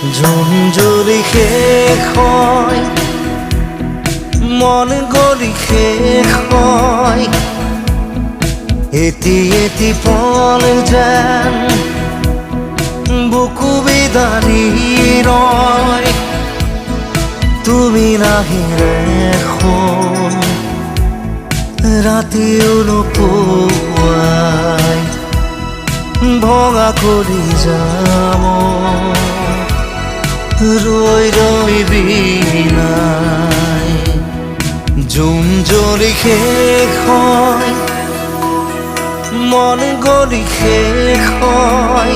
June জুৰি শেষ হয়, মন গলি শেষ হয়, এটি এটি পল যেন বুকু বিদাৰি ৰয়। তুমি নাহিলে এখন ৰাতিও নোপোৱাই ভঙা কৰি যাম ৰৈ ৰৈ বিনাই। জুন জ্বলি শেষ হয়, মন গলি শেষ হয়,